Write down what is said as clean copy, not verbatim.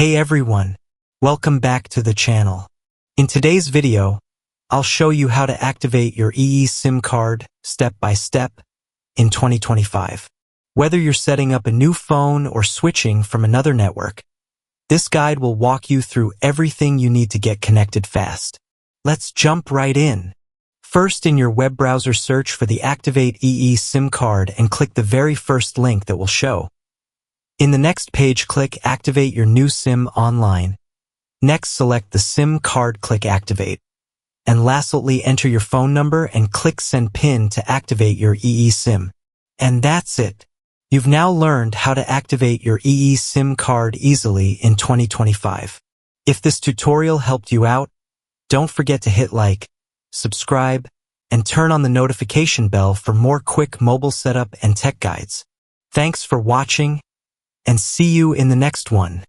Hey everyone, welcome back to the channel. In today's video, I'll show you how to activate your EE SIM card step by step in 2025. Whether you're setting up a new phone or switching from another network, this guide will walk you through everything you need to get connected fast. Let's jump right in. First, in your web browser, search for the Activate EE SIM card and click the very first link that will show. In the next page, click Activate your new SIM online. Next, select the SIM card, click Activate. And lastly, enter your phone number and click Send PIN to activate your EE SIM. And that's it. You've now learned how to activate your EE SIM card easily in 2025. If this tutorial helped you out, don't forget to hit like, subscribe, and turn on the notification bell for more quick mobile setup and tech guides. Thanks for watching, and see you in the next one.